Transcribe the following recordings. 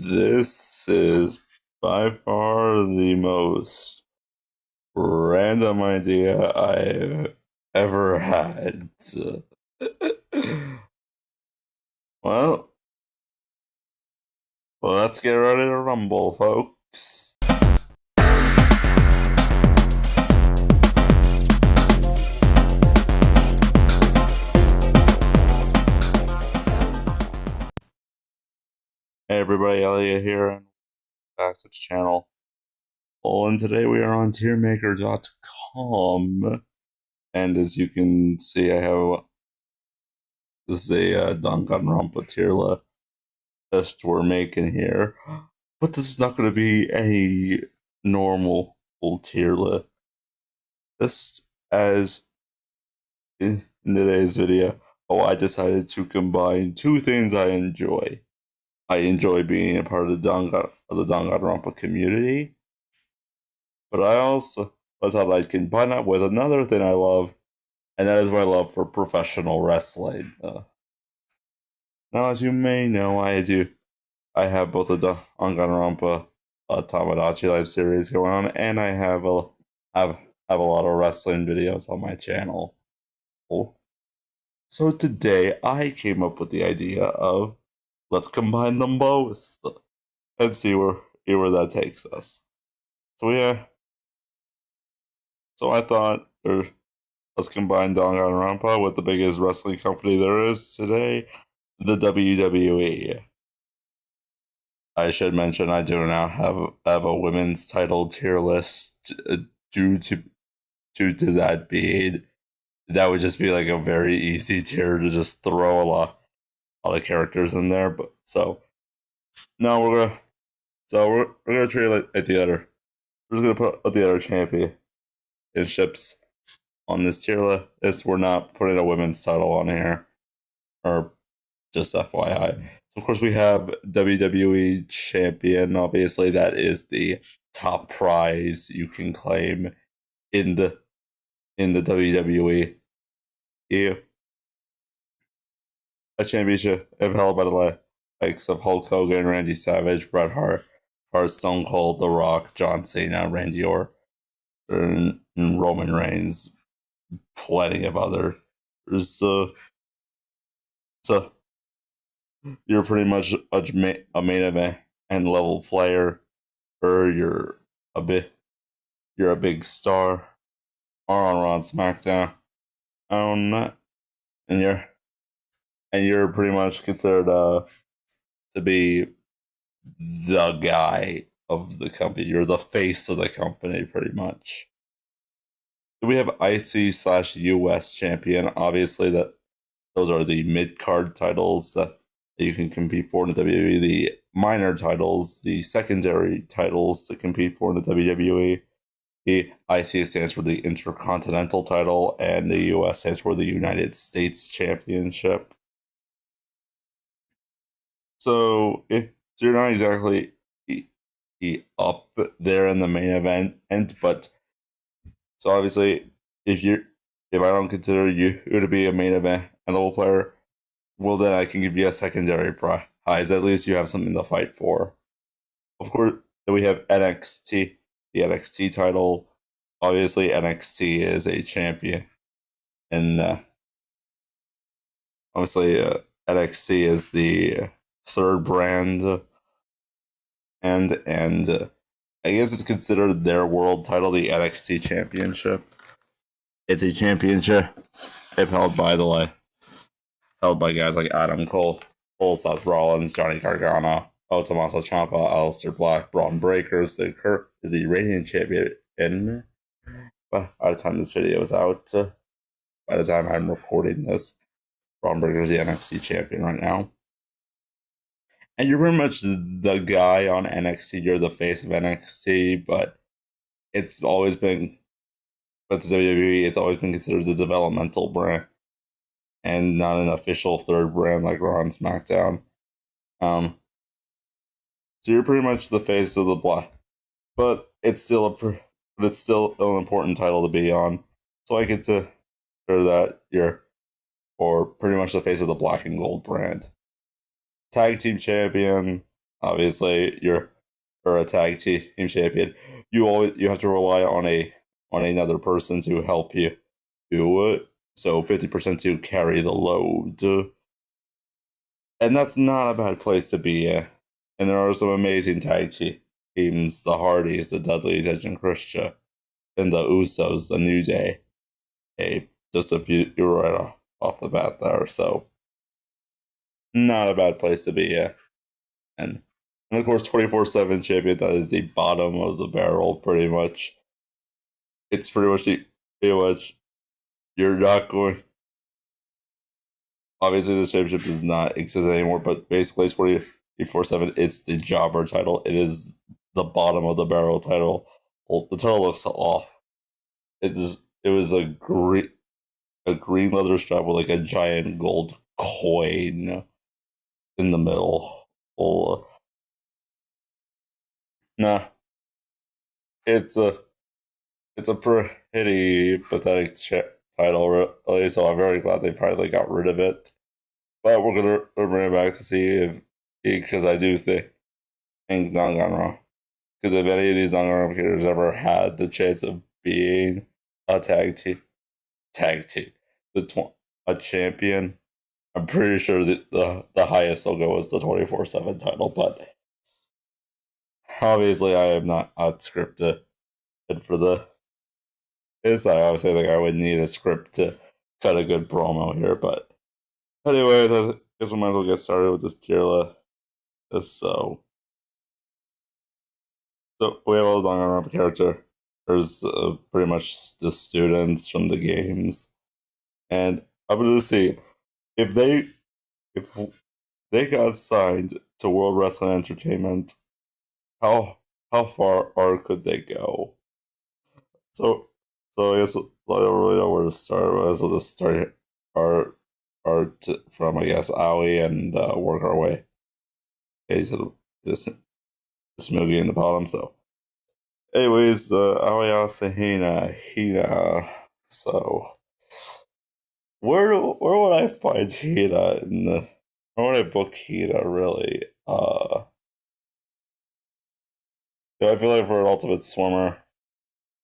This is by far the most random idea I've ever had. Well, let's get ready to rumble, folks. Hey everybody, Elliot here, and back to the channel. And today we are on tiermaker.com, and as you can see, I have this is a Danganronpa Tier list we're making here, but this is not going to be a normal tier list. As in today's video, I decided to combine two things I enjoy. I enjoy being a part of the Danganronpa community, but I thought I'd combine that with another thing I love, and that is my love for professional wrestling. Now, as you may know, I have both the Danganronpa Tamagotchi live series going on, and I have a lot of wrestling videos on my channel. So today I came up with the idea of let's combine them both and see where that takes us. So yeah, so I thought, let's combine Danganronpa with the biggest wrestling company there is today, the WWE. I should mention I do now have a women's title tier list due to that being that would just be like a very easy tier to just throw a lot of characters in there. But so now we're gonna treat it like the other. We're just gonna put the other championships on this tier list. We're not putting a women's title on here, or just FYI. So of course we have WWE champion. Obviously, that is the top prize you can claim in the WWE. A championship held by the likes of Hulk Hogan, Randy Savage, Bret Hart, Stone Cold, The Rock, John Cena, Randy Orton, and Roman Reigns. Plenty of others. So you're pretty much a main event and level player, or you're a big star, or on Raw and SmackDown. And you're pretty much considered to be the guy of the company. You're the face of the company, pretty much. We have IC/US champion. Obviously, those are the mid card titles that you can compete for in the WWE. The minor titles, the secondary titles to compete for in the WWE. The IC stands for the Intercontinental title, and the US stands for the United States Championship. So you're not exactly up there in the main event, but so obviously if I don't consider you to be a main event and level player, well then I can give you a secondary prize. At least you have something to fight for. Of course, then we have NXT, the NXT title. Obviously, NXT is a champion, and obviously NXT is the third brand, and I guess it's considered their world title, the NXT Championship. It's a championship held by guys like Adam Cole, Seth Rollins, Johnny Gargano, Tommaso Ciampa, Aleister Black, Braun Breakers. The Kurt is the reigning champion. But by the time this video is out, by the time I'm recording this, Braun Breaker is the NXT champion right now. And you're pretty much the guy on NXT. You're the face of NXT, but it's always been, with the WWE, it's always been considered the developmental brand and not an official third brand like Raw and SmackDown. So you're pretty much the face of the black, but it's still an important title to be on. So I get to consider that you're, or pretty much the face of the black and gold brand. Tag team champion. Obviously, you're a tag team champion. You have to rely on another person to help you do it. So 50% to carry the load, and that's not a bad place to be in. And there are some amazing teams: the Hardys, the Dudleys, Edge and Christian, and the Usos, the New Day. Hey, just a few right off the bat there. So not a bad place to be in. And of course, 24/7 champion, that is the bottom of the barrel, pretty much. It's pretty much, you're not going. Obviously, this championship does not exist anymore, but basically, it's 24/7. It's the jobber title. It is the bottom of the barrel title. Well, the title looks off. It was a green leather strap with like a giant gold coin in the middle. Well, nah, it's a pretty pathetic title, really. So I'm very glad they probably got rid of it. But we're gonna bring it back to see if, because I do think Danganronpa. Because if any of these Danganronpa characters ever had the chance of being a tag team, a champion, I'm pretty sure that the highest they'll go is the 24/7 title. But obviously, I am not scripted for the. It's I obviously think I would need a script to cut a good promo here, but anyways, I guess we might as well get started with this tier list. So, we have all the Danganronpa character. There's pretty much the students from the games, and I'm gonna see if if they got signed to World Wrestling Entertainment. How far or could they go? So I guess I don't really know where to start. I guess we'll just start our from, I guess, Aoi, and work our way. Okay, so this movie in the bottom. So anyways, Aoi Hina. So where would I find Hina in the where would I book Hina, really? I feel like for an ultimate swimmer,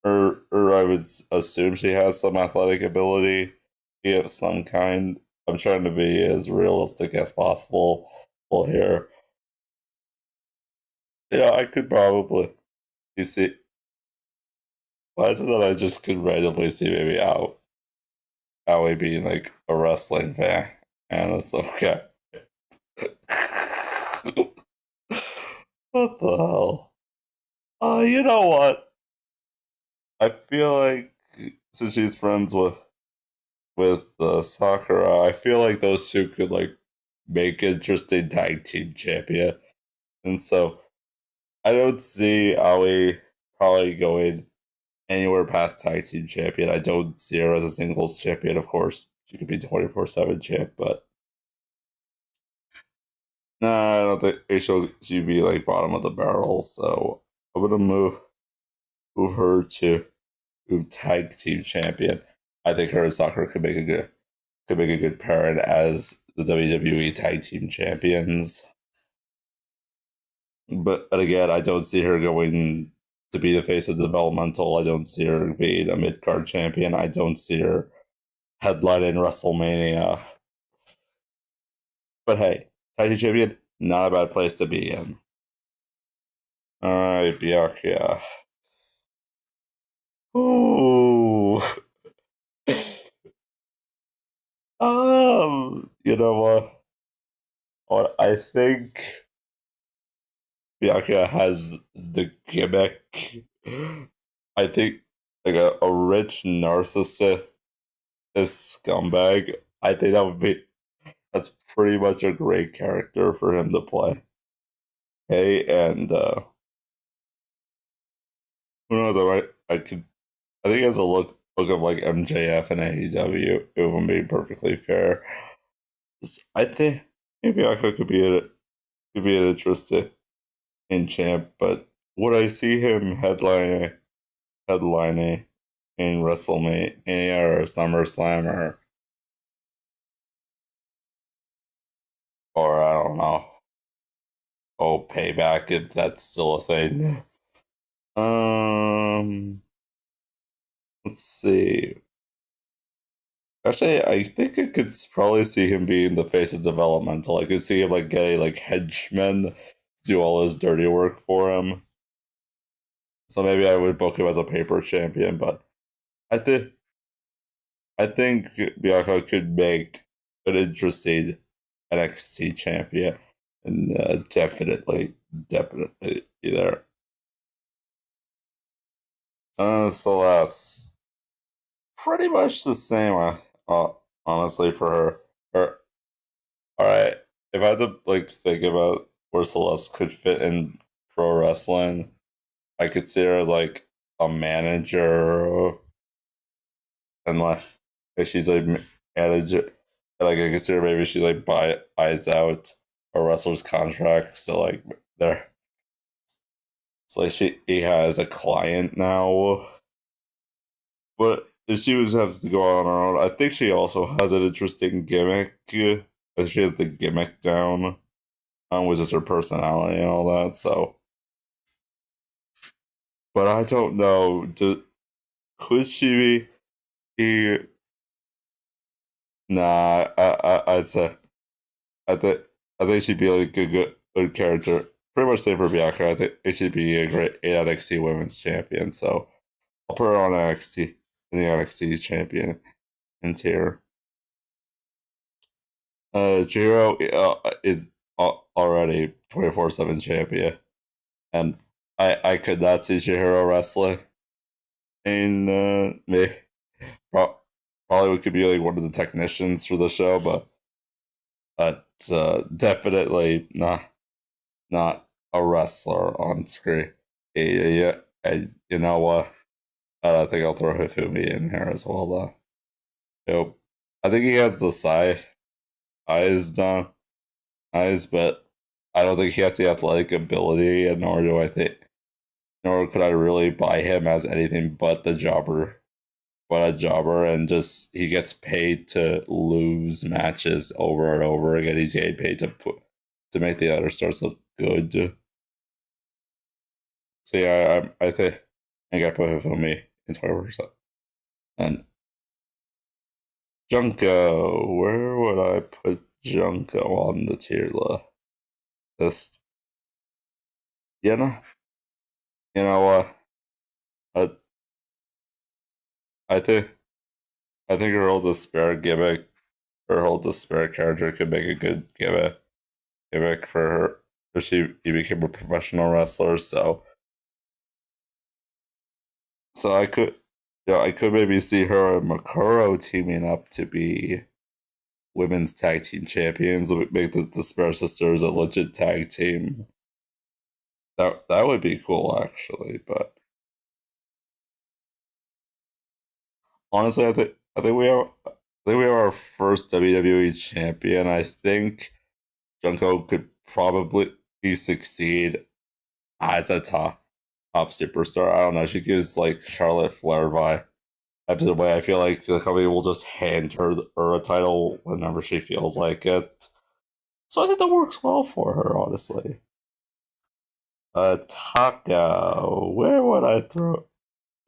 or I would assume she has some athletic ability of some kind. I'm trying to be as realistic as possible here. Yeah, I could probably. You see, why is it that I just could randomly see maybe Aoi being like a wrestling fan, and it's okay. What the hell? You know what? I feel like since she's friends with Sakura, I feel like those two could like make interesting tag team champion. And so I don't see Aoi probably going anywhere past tag team champion. I don't see her as a singles champion, of course. She could be 24/7 champ, but nah, I don't think she'd be like bottom of the barrel. So I'm gonna move her to tag team champion. I think her and Sakura could make a good pairing as the WWE tag team champions. But again, I don't see her going to be the face of developmental. I don't see her being a mid card champion. I don't see her headlining WrestleMania. But hey, tag team champion, not a bad place to be in. All right, Byakuya. Ooh. You know what? What I think Byakuya has the gimmick. I think like a rich narcissist scumbag. I think that's pretty much a great character for him to play. Hey, and who knows? I think he has a look of like MJF and AEW. If I'm being perfectly fair, I think maybe Byakuya could be an interesting in champ, but would I see him headlining in WrestleMania or SummerSlam, or I don't know. Oh, payback if that's still a thing. Um, let's see. Actually, I think I could probably see him being the face of developmental. I could see him like getting like henchmen to do all his dirty work for him. So maybe I would book him as a paper champion, but I think I think Bianca could make an interesting NXT champion, and definitely be there. Celeste, pretty much the same. Honestly, for her. All right, if I had to like think about where Celeste could fit in pro wrestling, I could see her as like a manager, and like she's like manager. Like I consider maybe she like buys out a wrestler's contracts, so like there. So like he has a client now, but if she was have to go on her own, I think she also has an interesting gimmick. She has the gimmick down, which is her personality and all that. So, but I don't know. Could she be? Nah, I'd say I think I think she'd be like a good character. Pretty much same for Bianca. I think it should be a great NXT Women's Champion. So I'll put her on NXT in the NXT champion in tier. Jiro is already 24/7 champion, and I could not see Chihiro wrestling. And me probably we could be like one of the technicians for the show, but definitely not a wrestler on screen. Yeah, and you know what? I think I'll throw Hifumi in here as well, though. Yep. I think he has the eyes done eyes, but I don't think he has the athletic ability, and nor could I really buy him as anything but the jobber, but a jobber, and just he gets paid to lose matches over and over again. He's getting paid to make the other stars look good. So yeah, I think I put him for me in 20%. And Junko, where would I put Junko on the tier list? You know, you know what? I I think I think her whole despair gimmick, her whole despair character could make a good gimmick for her if she became a professional wrestler. So I could, yeah, I could maybe see her and Makuro teaming up to be women's tag team champions. Make the Despair Sisters a legit tag team. That would be cool, actually. But honestly, I think we have our first WWE champion. I think Junko could probably succeed as a top superstar. I don't know. She gives like Charlotte Flair vibe. Types of way. I feel like the company will just hand her a title whenever she feels like it. So I think that works well for her, honestly. Taka. Where would I throw?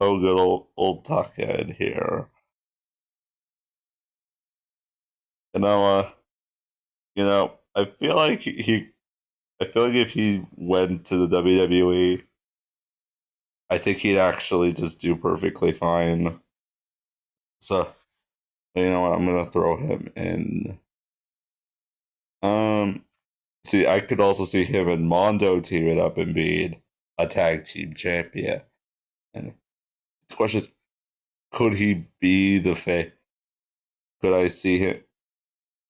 Oh, good old Taka in here. You know, I feel like I feel like if he went to the WWE, I think he'd actually just do perfectly fine. So you know what? I'm gonna throw him in. Um, See, I could also see him and Mondo teaming up and being a tag team champion. And the question is, could he be the face? Could I see him?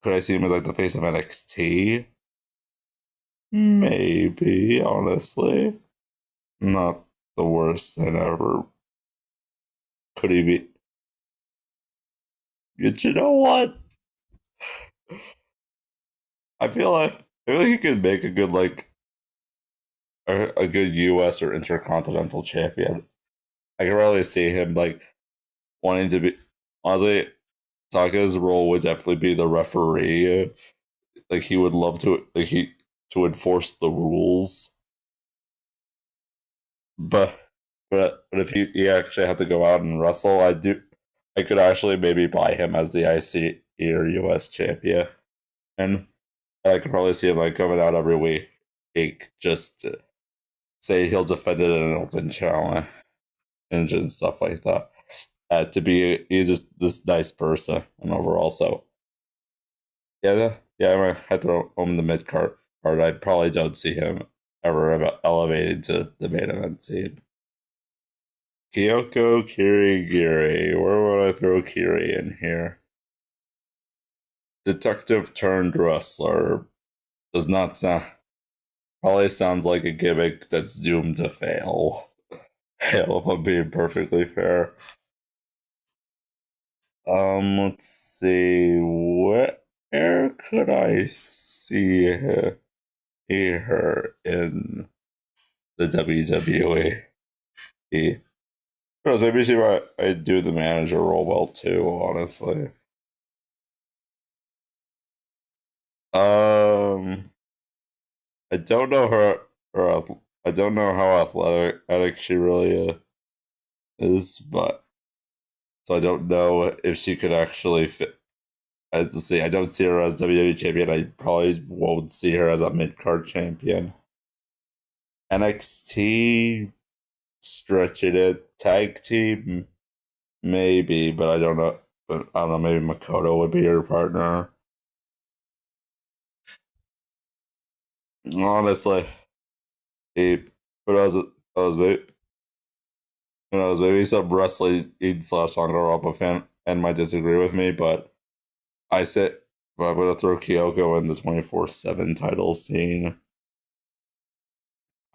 Could I see him as like the face of NXT? Maybe, honestly, not the worst thing ever. Could he be? You know what? I feel like he could make a good a good U.S. or intercontinental champion. I can really see him like wanting to be. Honestly, Taka's role would definitely be the referee. Like he would love to. Like to enforce the rules. But if you actually have to go out and wrestle, I could actually maybe buy him as the IC or US champion, and I could probably see him like coming out every week just to say he'll defend it in an open challenge and stuff like that. He's just this nice person and overall. So yeah, I might have to throw him the mid card. I probably don't see him ever elevating to the main event scene. Kyoko Kirigiri. Where would I throw Kiri in here? Detective turned wrestler. Does not sound. Probably sounds like a gimmick that's doomed to fail. If I'm being perfectly fair. Let's see. Where could I see her in the WWE? Because maybe she might do the manager role well too, honestly. Um, I don't know I don't know how athletic she really is, but so I don't know if she could actually fit. Let's see, I don't see her as WWE champion. I probably won't see her as a mid card champion. NXT stretching it, tag team maybe, but I don't know. But I don't know. Maybe Makoto would be her partner. Honestly, but I was maybe some wrestling slash Danganronpa fan and might disagree with me, but I said if I'm gonna throw Kyoko in the 24/7 title scene,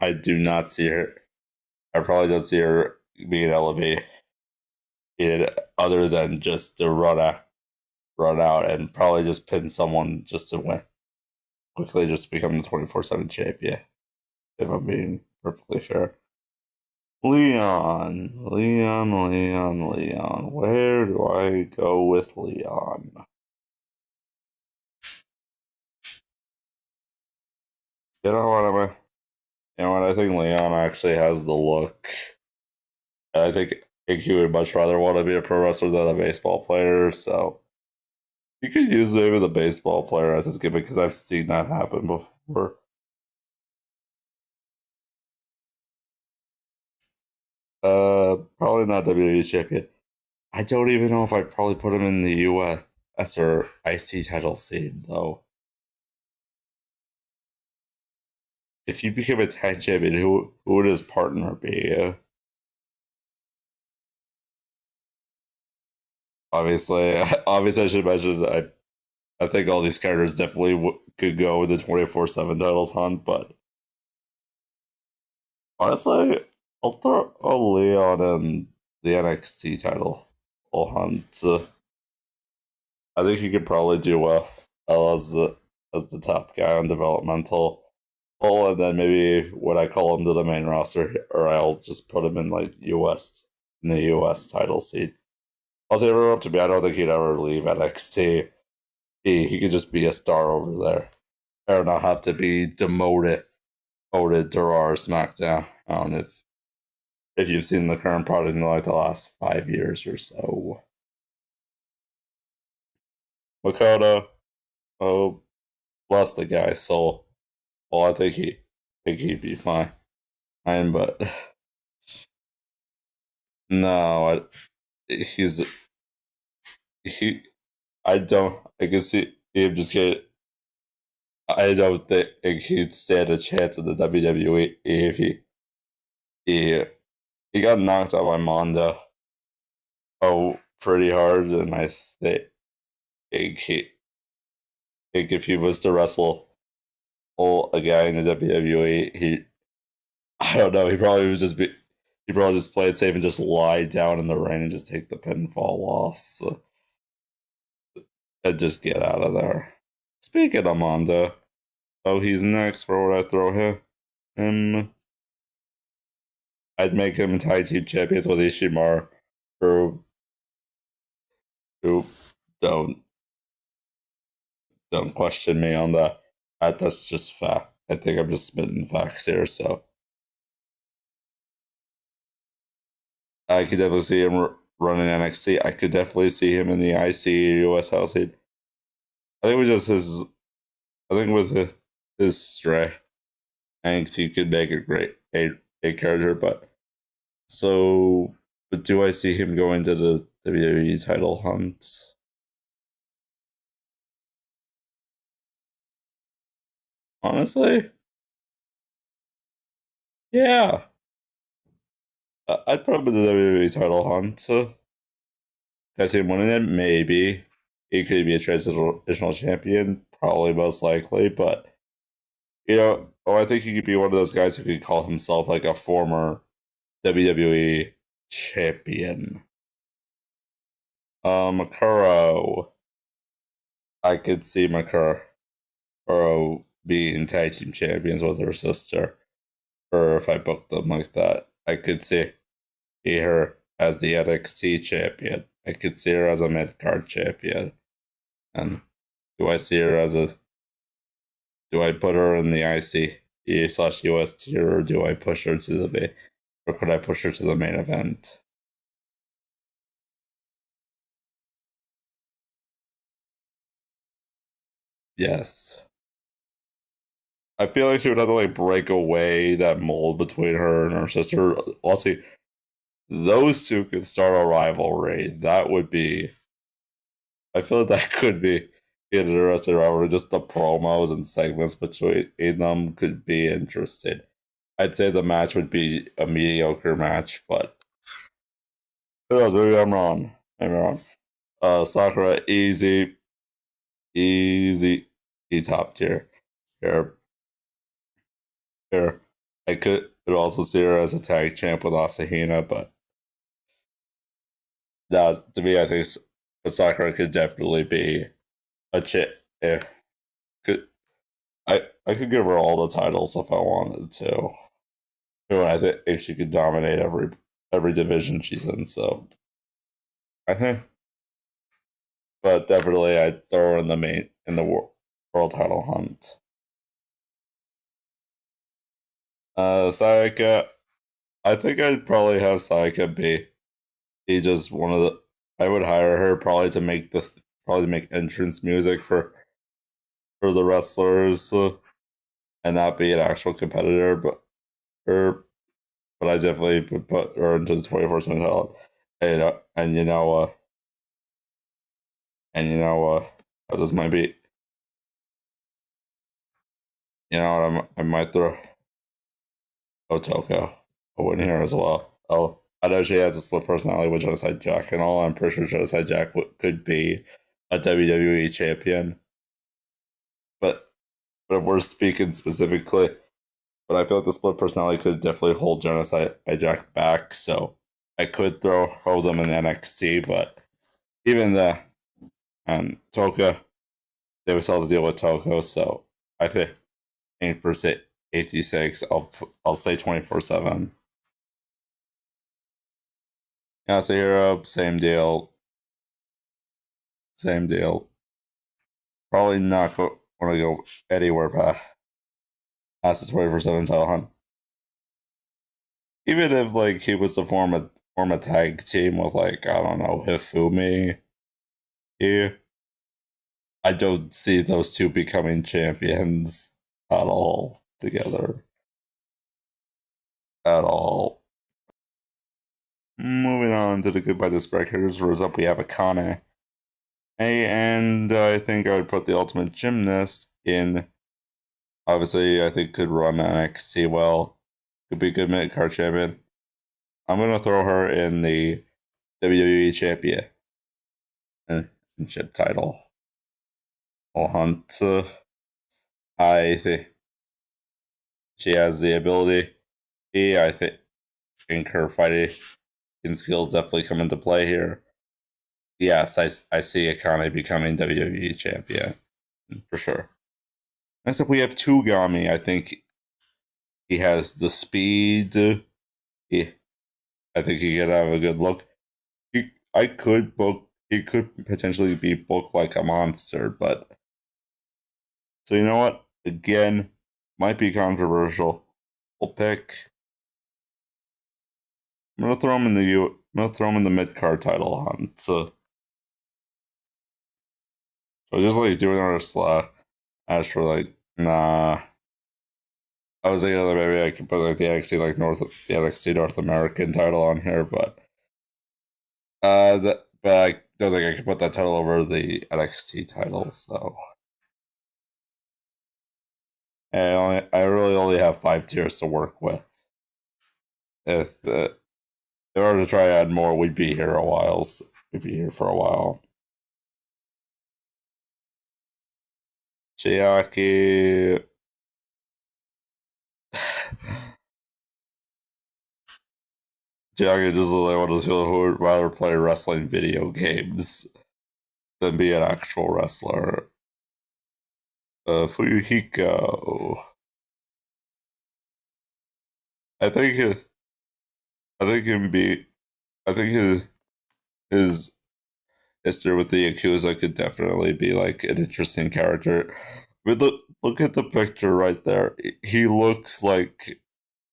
I do not see her. I probably don't see her being elevated other than just to run out, and probably just pin someone just to win quickly, just become the 24/7 champion. If I'm being perfectly fair. Leon. Where do I go with Leon? You know what am I? You know what? I think Leon actually has the look. I think he would much rather want to be a pro wrestler than a baseball player. So you could use maybe the baseball player as his gimmick because I've seen that happen before. Probably not WWE champion. I don't even know if I'd probably put him in the US or IC title scene though. If you become a tag champion, who would his partner be? Obviously, obviously, I should mention that I think all these characters definitely could go with the 24/7 titles hunt, but honestly, I'll throw Leon in the NXT title hunt. I think he could probably do well as the top guy on developmental. Oh, and then maybe when I call him to the main roster, or I'll just put him in like in the US title seat. Also, ever up to me, I don't think he'd ever leave NXT. He could just be a star over there, or not have to be demoted to Raw or SmackDown. I don't know if you've seen the current product in like the last 5 years or so. Makoto, oh, bless the guy. So, well, think he'd be fine. But no, he's he. I don't. I can see him just get. I don't think he'd stand a chance in the WWE if he he got knocked out by Mondo. Oh, pretty hard, and I think if he was to wrestle a guy in the WWE, I don't know, he probably just play it safe and just lie down in the ring and just take the pinfall loss and just get out of there. Speaking of Mondo, oh, he's next. Where would I throw him? I'd make him tag team champions with Ishimar, who who don't don't question me on that. That's just fact. I think I'm just spitting facts here. So I could definitely see him running NXT. I could definitely see him in the IC US house heat. I think with just his, I think with his strength, I think he could make a great a character. But do I see him going to the WWE title hunt? Honestly, yeah. I'd put him in the WWE title hunt. I see him winning it, maybe. He could be a transitional champion, probably most likely, but I think he could be one of those guys who could call himself like a former WWE champion. Makuro. I could see Makuro being tag team champions with her sister. Or if I booked them like that, I could see her as the NXT champion. I could see her as a mid card champion. And do I see her as a do I put her in the IC/US tier, or do I push her to the main, or could I push her to the main event? Yes. I feel like she would have to like break away that mold between her and her sister. Also, those two could start a rivalry. That would be. I feel like that could be an interesting rivalry. Just the promos and segments between them could be interesting. I'd say the match would be a mediocre match, but who knows? Maybe I'm wrong. Maybe I'm wrong. Sakura, easy, top tier. Here, here. I could also see her as a tag champ with Asahina, but that to me, I think Sakura could definitely be a chip. Yeah, could I could give her all the titles if I wanted to. I think if she could dominate every division she's in, so I think. But definitely, I'd throw her in the world title hunt. Sayaka, I think I'd probably have Sayaka be just one of the. I would hire her probably to make probably make entrance music for the wrestlers, and not be an actual competitor, her. But I definitely would put her into the 24/7 title. And this might be. I might throw Otoko in here as well. Oh, I know she has a split personality with Genocide Jack and all. I'm pretty sure Genocide Jack could be a WWE champion. But if we're speaking specifically, but I feel like the split personality could definitely hold Genocide Jack back. So I could hold them in NXT, but even the Toka, they would still have to deal with Toko. So I think for say 86, I'll say 24/7. Yeah, so Europe, same deal. Probably not want to go anywhere past the 24/7 title hunt. Even if like he was to form a tag team with like I don't know Hifumi here, I don't see those two becoming champions at all together. At all. Moving on to the goodbye to spectators. First up, we have Akane. Hey, and I think I would put the Ultimate Gymnast in. Obviously, I think could run NXT well. Could be a good mid card champion. I'm gonna throw her in the WWE Championship title. Hunt. I think she has the ability. I think her fighting skills definitely come into play here. Yes, I see Akane becoming WWE champion for sure. Next up, we have Tugami. I think he has the speed. He, I think he could have a good look. I could book. He could potentially be booked like a monster, but so you know what? Again, might be controversial. We'll pick. I'm gonna throw him in the I'm gonna throw him in the mid card title hunt. So just like doing our slash for like nah. I was thinking that maybe I could put like the NXT the NXT North American title on here, but but I don't think I could put that title over the NXT title. So I really only have 5 tiers to work with. If in order to try to add more, we'd be here a while. So we'd be here for a while. Chiaki. Chiaki just like one of those people who would rather play wrestling video games than be an actual wrestler. Fuyuhiko. I think I think him be I think his history with the Yakuza could definitely be like an interesting character. But look at the picture right there. He looks like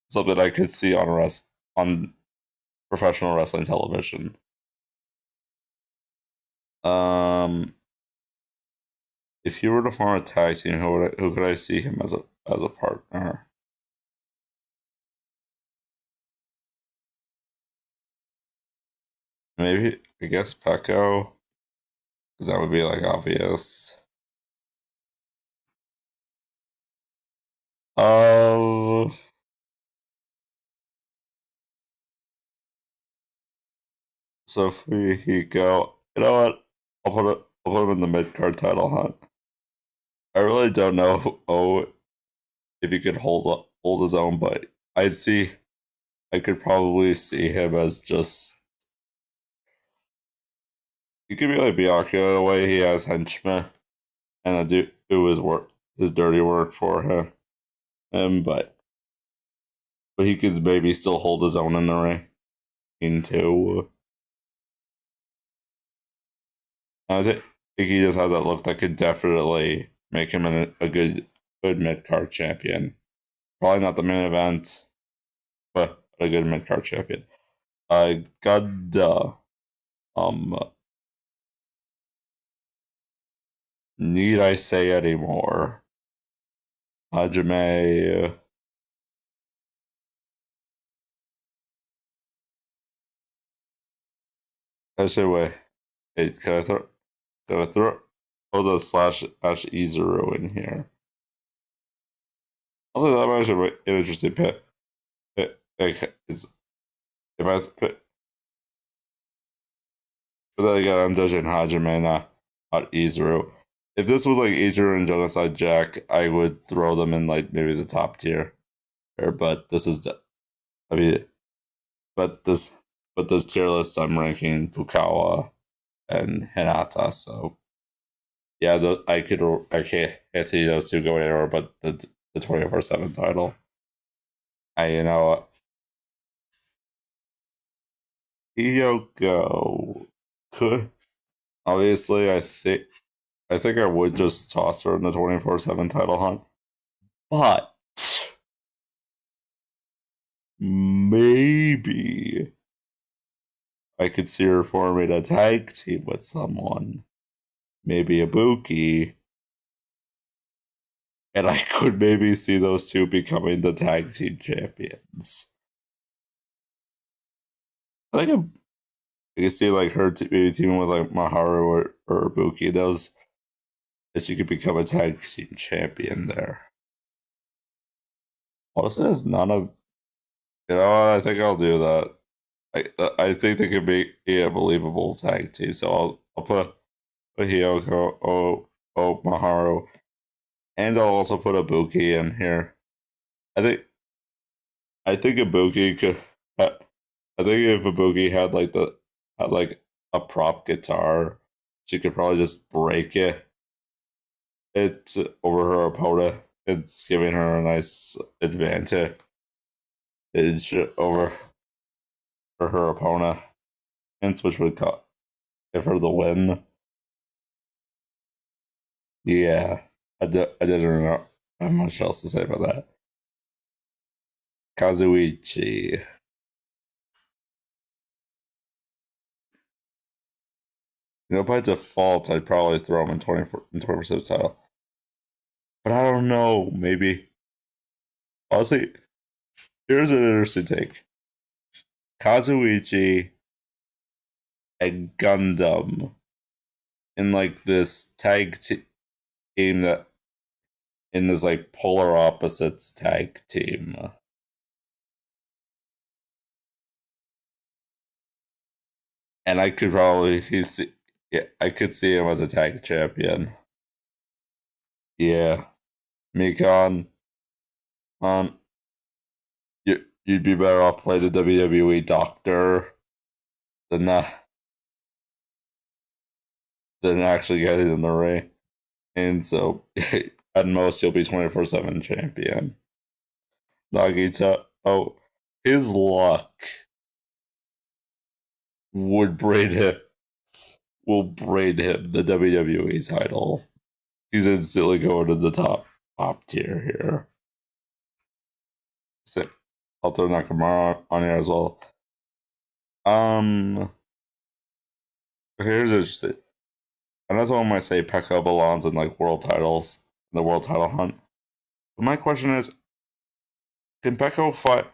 something I could see on professional wrestling television. Um, if you were to form a tag team, who could I see him as a partner? Maybe I guess Pecco, because that would be like obvious. Uh, so if he go, you know what? I'll put him in the mid card title hunt. I really don't know if he could hold his own, but I could probably see him as just he could be like Bianca in a way. He has henchmen and I do his dirty work for him, but he could maybe still hold his own in the ring too. I think he just has that look that could definitely make him a good mid card champion. Probably not the main event, but a good mid card champion. I got um. Need I say any more? Hajime. Actually, wait. Can I throw the slash Ash Izuru in here? Also, that might actually be an interesting pick. Like, if I but then again, I'm judging Hajime, not Izuru. If this was like Izuru and Genocide Jack, I would throw them in like maybe the top tier. But this is, I mean, but this, but this tier list, I'm ranking Fukawa and Hinata. So yeah, I can't see those two going anywhere. But the 24/7 title, you know, Kyoko could obviously I think I would just toss her in the 24/7 title hunt, but maybe I could see her forming a tag team with someone, maybe Ibuki, and I could maybe see those two becoming the tag team champions. I think I could see like her maybe teaming with like Maharu or Ibuki. Those that she could become a tag team champion there. Also, there's none of I think I'll do that. I think they could be a believable tag team. So I'll put Hiyoko, Maharu, and I'll also put Ibuki in here. I think I think Ibuki could. I think if Ibuki had like a prop guitar, she could probably just break it over her opponent. It's giving her a nice advantage over her opponent, hence which would give her the win. Yeah, I didn't know. I have much else to say about that. Kazuichi. By default, I'd probably throw him in 24/7 title. But I don't know. Maybe. Honestly, here's an interesting take. Kazuichi and Gundam in like this tag team that in this like polar opposites tag team. And I could probably see, yeah, I could see him as a tag champion. Yeah, Mikon, um, you'd be better off playing the WWE doctor than than actually getting in the ring. And so, at most, you'll be 24/7 champion. Nagita, oh, his luck would braid him, will braid him the WWE title. He's instantly going to the top tier here. So, I'll throw Nakamura on here as well. Here's interesting. And that's why I might say Pekka belongs in like world titles, in the world title hunt. But my question is, can Pekka fight?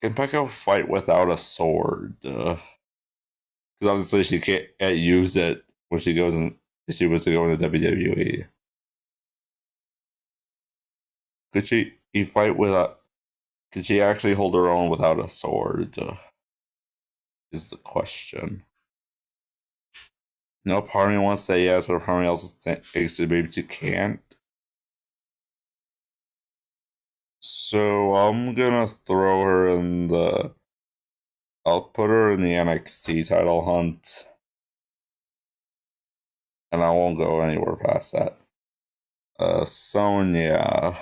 Can Pekka fight without a sword? Because obviously she can't use it when she goes in. If she was to go into WWE, could she? He fight without? Could she actually hold her own without a sword? Is the question. No, part of me wants to say yes, or part of me also thinks that maybe she can't. So I'm gonna throw her in the. I'll put her in the NXT title hunt, and I won't go anywhere past that. Sonya.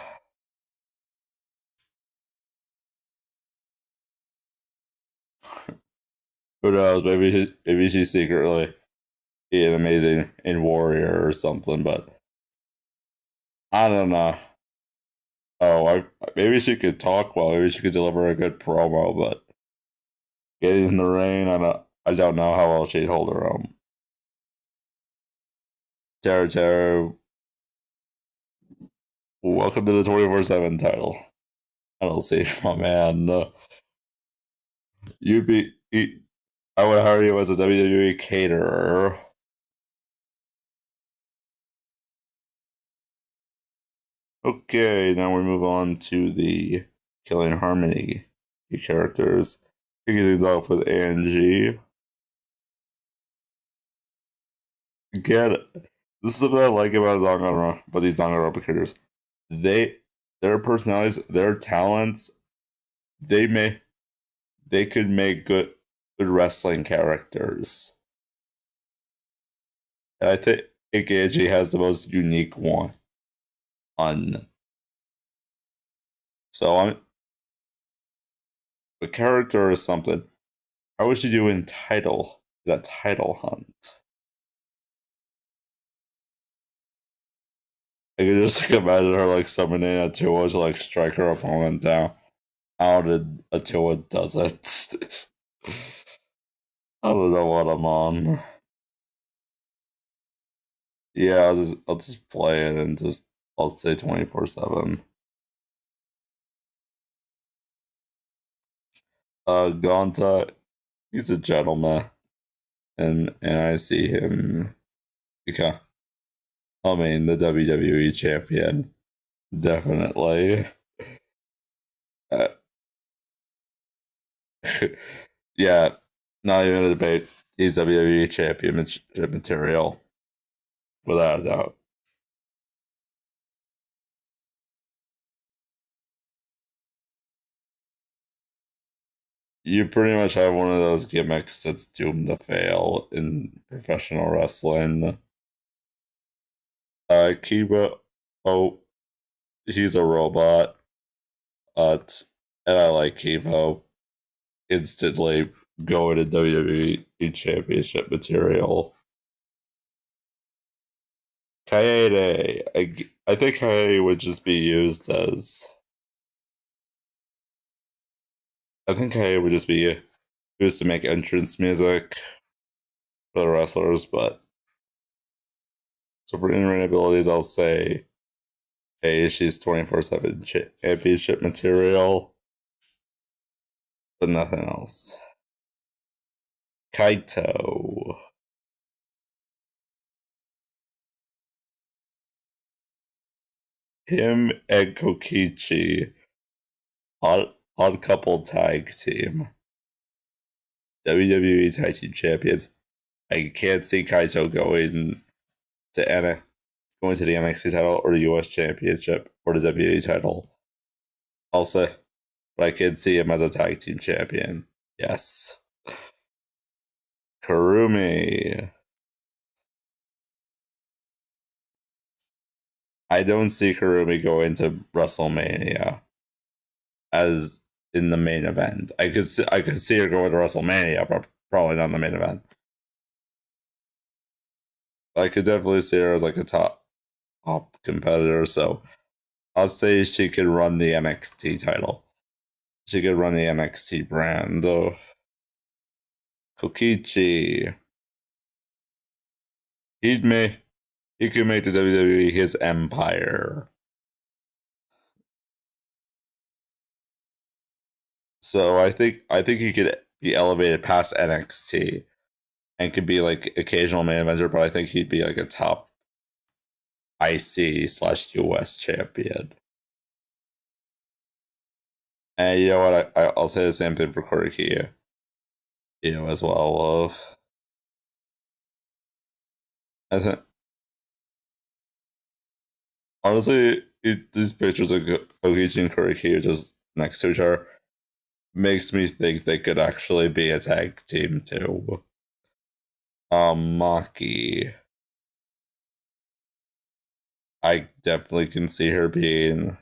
Who knows? Maybe she's secretly an amazing in Warrior or something, but I don't know. Oh, maybe she could talk well. Maybe she could deliver a good promo, but getting in the ring, I don't know how well she'd hold her own. Tara, welcome to the 24/7 title. I don't see, my man. You'd be. I would hire you as a WWE caterer. Okay, now we move on to the Killing Harmony characters. Kicking things off with Angie. Again, this is what I like about Danganronpa, but these Danganronpa characters. They, their personalities, their talents, they may, they could make good wrestling characters. And I think Angie has the most unique one. So a character is something. How would she do in that title hunt? I could just like, imagine her like summoning Atua to like strike her opponent down. How did Atua does it? I don't know what I'm on. Yeah, I'll just play it and I'll say 24/7. Gonta, he's a gentleman, and I see him become, I mean, the WWE champion, definitely. Uh, yeah, not even a debate. He's WWE championship material, without a doubt. You pretty much have one of those gimmicks that's doomed to fail in professional wrestling. Kiba, oh, he's a robot. And I like Kiba. Instantly going to WWE championship material. Kaede. I think Kaede would just be used as. I think Kaede would just be used to make entrance music for the wrestlers, but so for in-ring abilities, I'll say, hey, she's 24/7 championship material, but nothing else. Kaito. Him and Kokichi, odd couple tag team. WWE Tag Team Champions. I can't see Kaito going to the NXT title or the US Championship or the WWE title. Also, but I can see him as a tag team champion. Yes. Kurumi. I don't see Kurumi going to WrestleMania as in the main event. I could see her going to WrestleMania, but probably not in the main event. I could definitely see her as like a top competitor. So I'll say she could run the NXT title. She could run the NXT brand. Though. Kokichi. He could make the WWE his empire. So I think he could be elevated past NXT and could be like occasional main eventer, but I think he'd be like a top IC/US champion. And you know what? I'll say the same thing for Corey Kia, as well. I think honestly, these pictures of Okichi and Corey Kia just next to each other makes me think they could actually be a tag team too. Maki. I definitely can see her being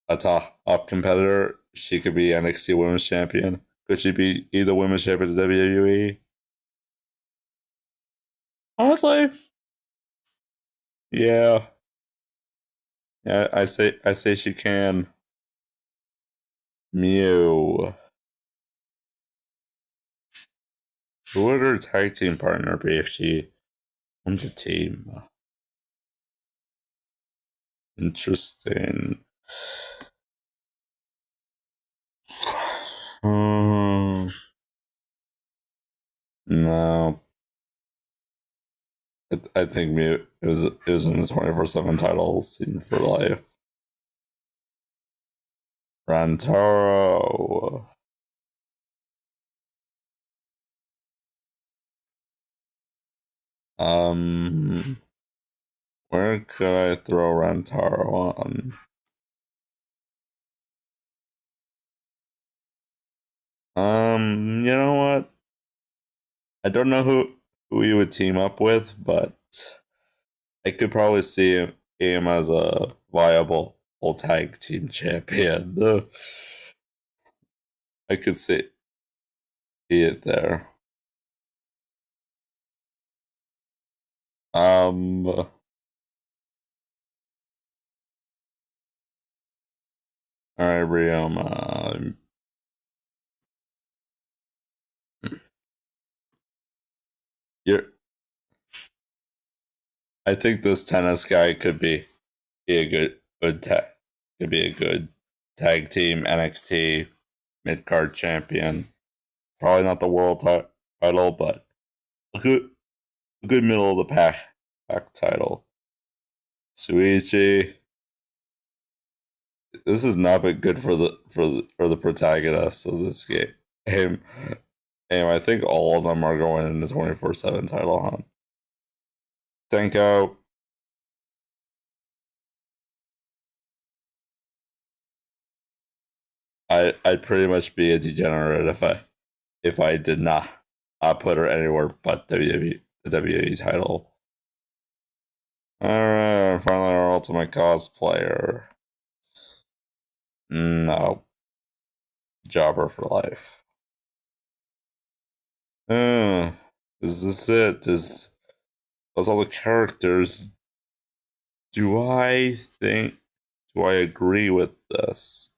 a top competitor. She could be NXT Women's Champion. Could she be either Women's Champion of WWE? Honestly, yeah, yeah. I say she can. Mew. Who would her tag team partner be if she on the team? Interesting. Hmm. No, I think Mew. It was in the 24/7 title scene for life. Rantaro. Um, where could I throw Rantaro on? You know what? I don't know who he would team up with, but I could probably see him as a viable whole tag team champion. I could see it there. All right, Riom. You're. I think this tennis guy be a good tag. Could be a good tag team NXT mid card champion. Probably not the world title, but a good middle of the pack title. Suichi. This has not been good for the protagonist of this game. I think all of them are going in the 24/7 title hunt. Tenko. I'd pretty much be a degenerate if I did not put her anywhere but the WWE title. Alright, finally our ultimate cosplayer. No. Jobber for life. Uh, is this it? Plus all the characters. Do I think? Do I agree with this?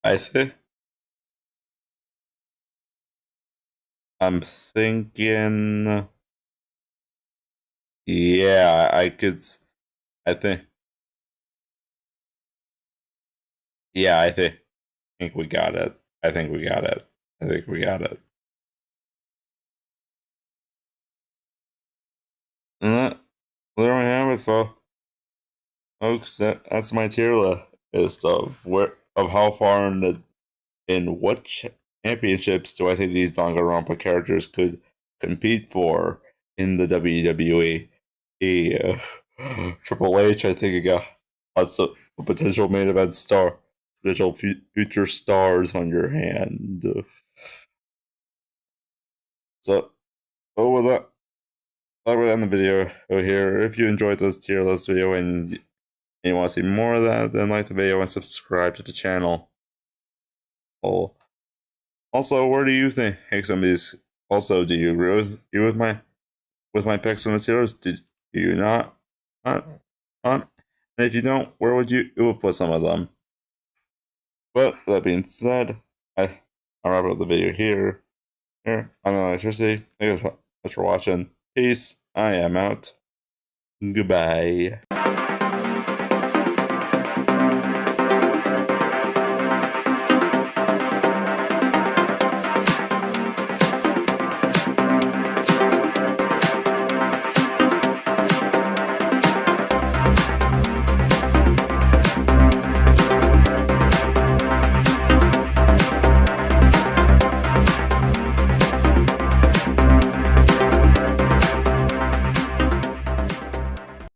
I think I'm thinking. Yeah, I could. I think. Yeah, think we got it. I think we got it. I think we got it. And there we have it, folks. That's my tier list of how far in what championships do I think these Danganronpa characters could compete for in the WWE? Triple H, I think he got lots of potential main event potential future stars on your hand. So, with that, I would end the video over here. If you enjoyed this tier list video and you want to see more of that, then like the video and subscribe to the channel. Oh, also, where do you think some of these? Also, do you agree with my picks on the tiers? Do you not? Not? Not? And if you don't, where would you put some of them? But that being said, I'll wrap up the video here. I'm Electricity. Thank you so much for watching. Peace. I am out. Goodbye.